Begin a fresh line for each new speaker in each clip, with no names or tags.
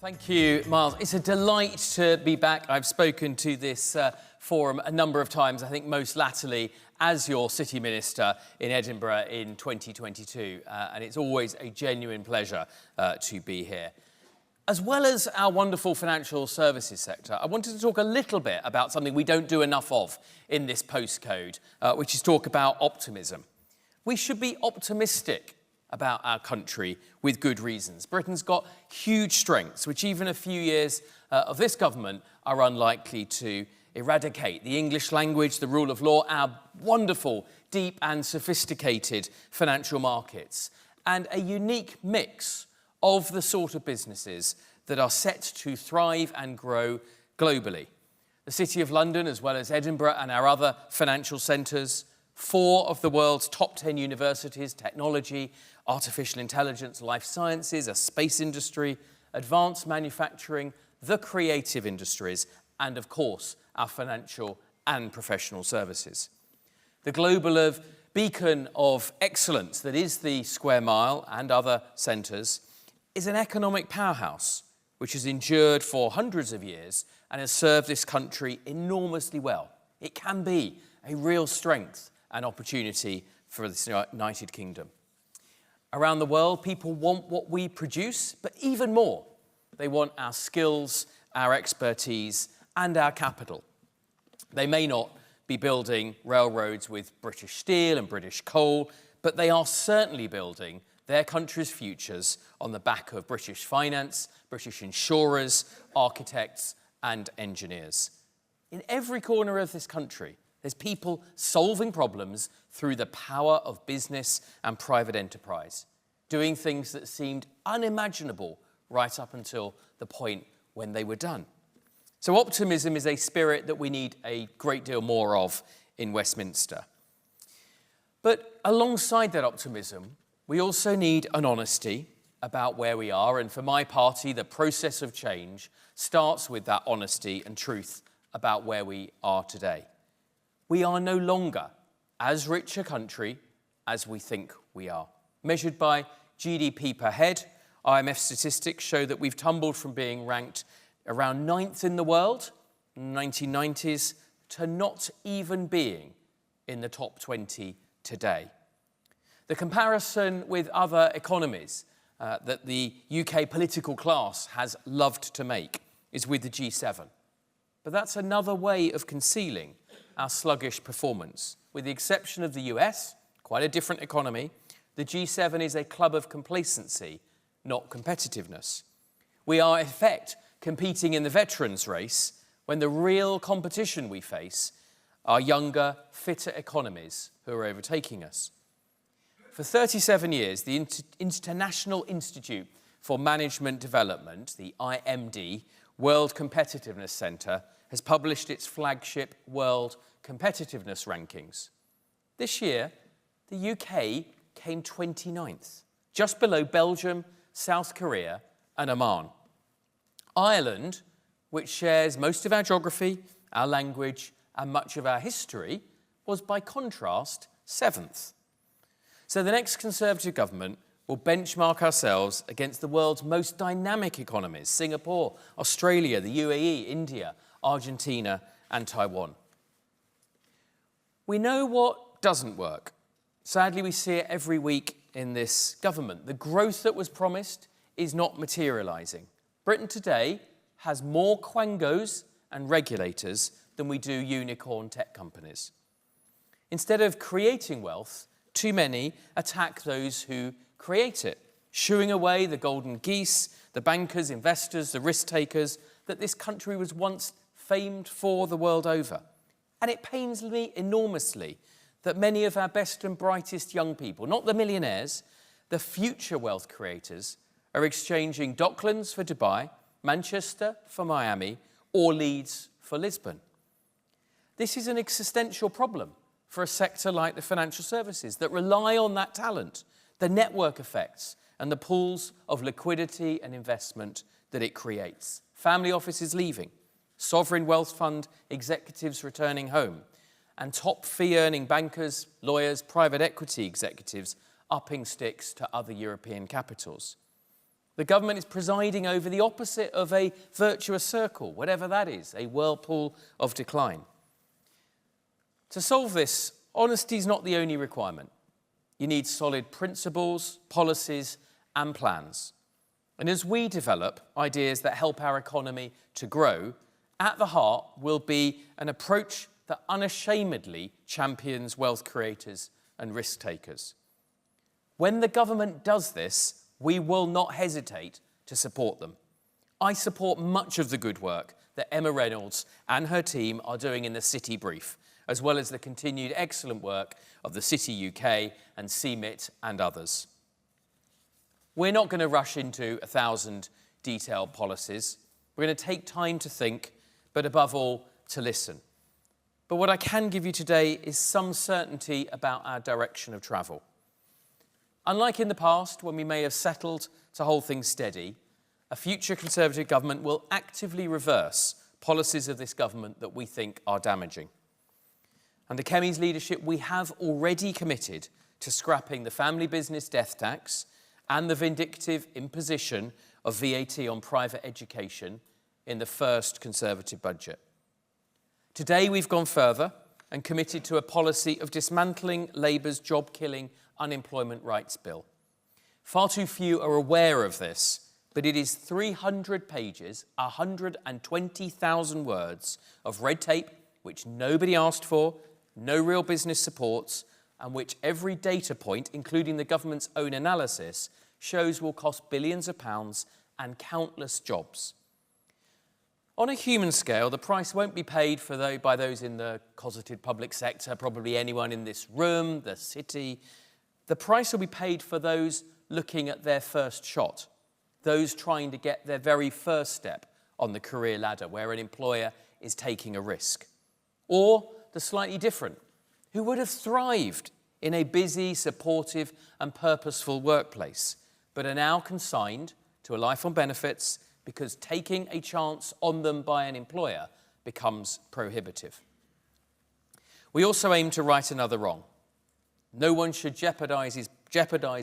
Thank you, Miles. It's a delight to be back. I've spoken to this forum a number of times, I think most latterly as your City Minister in Edinburgh in 2022, and it's always a genuine pleasure to be here. As well as our wonderful financial services sector, I wanted to talk a little bit about something we don't do enough of in this postcode, which is talk about optimism. We should be optimistic about our country with good reasons. Britain's got huge strengths, which even a few years of this government are unlikely to eradicate. The English language, the rule of law, our wonderful, deep and sophisticated financial markets, and a unique mix of the sort of businesses that are set to thrive and grow globally. The City of London, as well as Edinburgh and our other financial centres, 4 of the world's top 10 universities, technology, artificial intelligence, life sciences, a space industry, advanced manufacturing, the creative industries, and of course, our financial and professional services. The global beacon of excellence that is the Square Mile and other centres is an economic powerhouse which has endured for hundreds of years and has served this country enormously well. It can be a real strength and opportunity for the United Kingdom. Around the world, people want what we produce, but even more, they want our skills, our expertise, and our capital. They may not be building railroads with British steel and British coal, but they are certainly building their country's futures on the back of British finance, British insurers, architects, and engineers. In every corner of this country, there's people solving problems through the power of business and private enterprise, doing things that seemed unimaginable right up until the point when they were done. So optimism is a spirit that we need a great deal more of in Westminster. But alongside that optimism, we also need an honesty about where we are. And for my party, the process of change starts with that honesty and truth about where we are today. We are no longer as rich a country as we think we are. Measured by GDP per head, IMF statistics show that we've tumbled from being ranked around 9th in the world in the 1990s to not even being in the top 20 today. The comparison with other economies that the UK political class has loved to make is with the G7. But that's another way of concealing our sluggish performance. With the exception of the US, quite a different economy, the G7 is a club of complacency, not competitiveness. We are, in effect, competing in the veterans' race when the real competition we face are younger, fitter economies who are overtaking us. For 37 years, the International Institute for Management Development, the IMD, World Competitiveness Centre, has published its flagship World Competitiveness Rankings. This year, the UK came 29th, just below Belgium, South Korea, and Oman. Ireland, which shares most of our geography, our language, and much of our history, was by contrast 7th. So the next Conservative government will benchmark ourselves against the world's most dynamic economies: Singapore, Australia, the UAE, India, Argentina, and Taiwan. We know what doesn't work. Sadly, we see it every week in this government. The growth that was promised is not materialising. Britain today has more quangos and regulators than we do unicorn tech companies. Instead of creating wealth, too many attack those who create it, shooing away the golden geese, the bankers, investors, the risk takers that this country was once famed for the world over. And it pains me enormously that many of our best and brightest young people, not the millionaires, the future wealth creators, are exchanging Docklands for Dubai, Manchester for Miami, or Leeds for Lisbon. This is an existential problem for a sector like the financial services that rely on that talent, the network effects, and the pools of liquidity and investment that it creates. Family offices leaving, sovereign wealth fund executives returning home, and top fee-earning bankers, lawyers, private equity executives upping sticks to other European capitals. The government is presiding over the opposite of a virtuous circle, whatever that is, a whirlpool of decline. To solve this, honesty is not the only requirement. You need solid principles, policies, and plans. And as we develop ideas that help our economy to grow, at the heart will be an approach that unashamedly champions wealth creators and risk takers. When the government does this, we will not hesitate to support them. I support much of the good work that Emma Reynolds and her team are doing in the City Brief, as well as the continued excellent work of the City UK and CMIT and others. We're not going to rush into 1,000 detailed policies. We're going to take time to think, but above all, to listen. But what I can give you today is some certainty about our direction of travel. Unlike in the past, when we may have settled to hold things steady, a future Conservative government will actively reverse policies of this government that we think are damaging. Under Kemi's leadership, we have already committed to scrapping the family business death tax and the vindictive imposition of VAT on private education in the first Conservative budget. Today, we've gone further and committed to a policy of dismantling Labour's job-killing unemployment rights bill. Far too few are aware of this, but it is 300 pages, 120,000 words of red tape which nobody asked for, no real business supports, and which every data point, including the government's own analysis, shows will cost billions of pounds and countless jobs. On a human scale, the price won't be paid by those in the cosseted public sector, probably anyone in this room, the city. The price will be paid for those looking at their first shot, those trying to get their very first step on the career ladder where an employer is taking a risk. Or the slightly different, who would have thrived in a busy, supportive and purposeful workplace, but are now consigned to a life on benefits because taking a chance on them by an employer becomes prohibitive. We also aim to right another wrong. No one should jeopardise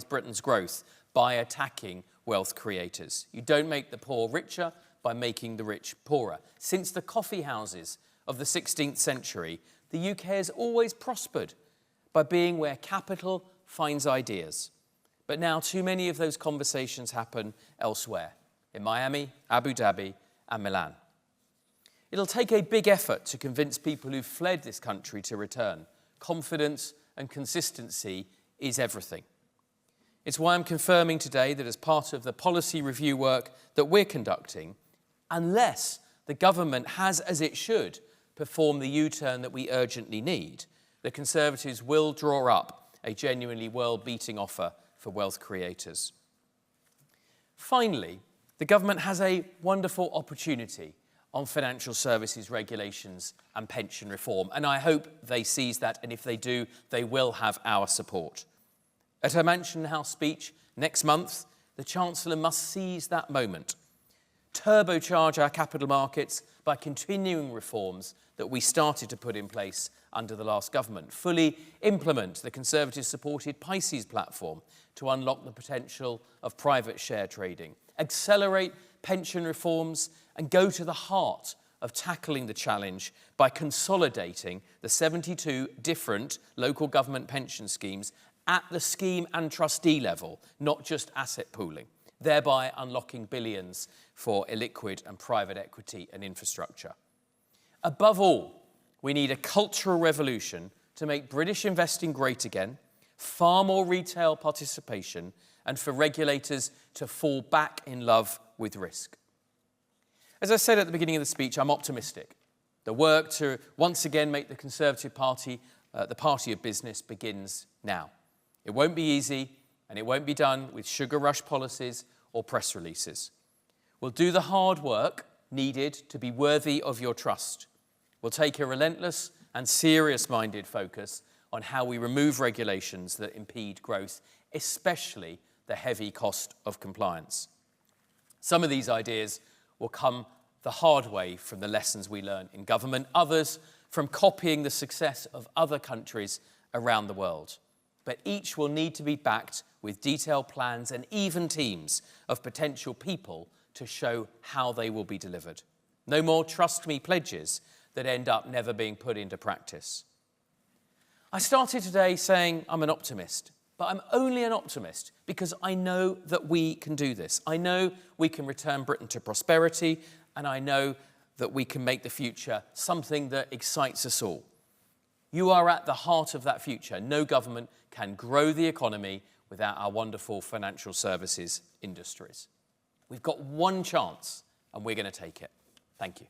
Britain's growth by attacking wealth creators. You don't make the poor richer by making the rich poorer. Since the coffee houses of the 16th century, the UK has always prospered by being where capital finds ideas. But now too many of those conversations happen elsewhere, in Miami, Abu Dhabi and Milan. It'll take a big effort to convince people who've fled this country to return. Confidence and consistency is everything. It's why I'm confirming today that as part of the policy review work that we're conducting, unless the government has, as it should, performed the U-turn that we urgently need, the Conservatives will draw up a genuinely world-beating offer for wealth creators. Finally, the government has a wonderful opportunity on financial services regulations and pension reform, and I hope they seize that, and if they do, they will have our support. At her Mansion House speech next month, the Chancellor must seize that moment, turbocharge our capital markets by continuing reforms that we started to put in place under the last government, fully implement the Conservative-supported Pisces platform to unlock the potential of private share trading, accelerate pension reforms and go to the heart of tackling the challenge by consolidating the 72 different local government pension schemes at the scheme and trustee level, not just asset pooling, thereby unlocking billions for illiquid and private equity and infrastructure. Above all, we need a cultural revolution to make British investing great again, far more retail participation, and for regulators to fall back in love with risk. As I said at the beginning of the speech, I'm optimistic. The work to once again make the Conservative Party the party of business begins now. It won't be easy, and it won't be done with sugar rush policies or press releases. We'll do the hard work needed to be worthy of your trust. We'll take a relentless and serious-minded focus on how we remove regulations that impede growth, especially the heavy cost of compliance. Some of these ideas will come the hard way from the lessons we learn in government, others from copying the success of other countries around the world. but each will need to be backed with detailed plans and even teams of potential people to show how they will be delivered. No more trust me pledges that end up never being put into practice. I started today saying I'm an optimist, but I'm only an optimist because I know that we can do this. I know we can return Britain to prosperity, and I know that we can make the future something that excites us all. You are at the heart of that future. No government can grow the economy without our wonderful financial services industries. We've got one chance, and we're going to take it. Thank you.